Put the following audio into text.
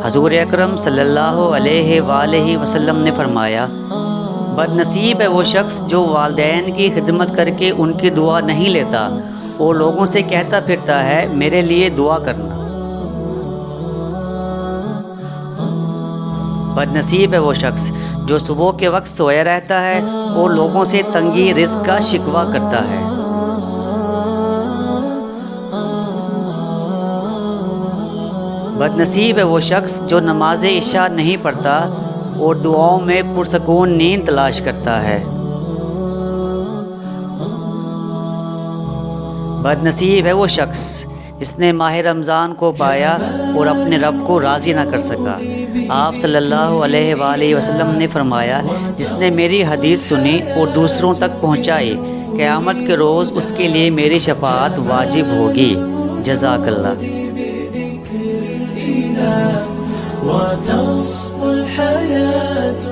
حضور اکرم صلی اللہ علیہ وآلہ وسلم نے فرمایا، بد نصیب ہے وہ شخص جو والدین کی خدمت کر کے ان کی دعا نہیں لیتا اور لوگوں سے کہتا پھرتا ہے میرے لیے دعا کرنا۔ بد نصیب ہے وہ شخص جو صبح کے وقت سویا رہتا ہے اور لوگوں سے تنگی رزق کا شکوہ کرتا ہے۔ بد نصیب ہے وہ شخص جو نماز عشاء نہیں پڑھتا اور دعاؤں میں پرسکون نیند تلاش کرتا ہے۔ بد نصیب ہے وہ شخص جس نے ماہ رمضان کو پایا اور اپنے رب کو راضی نہ کر سکا۔ آپ صلی اللہ علیہ وآلہ وسلم نے فرمایا، جس نے میری حدیث سنی اور دوسروں تک پہنچائی، قیامت کے روز اس کے لیے میری شفاعت واجب ہوگی۔ جزاک اللہ۔ وتصفو الحياة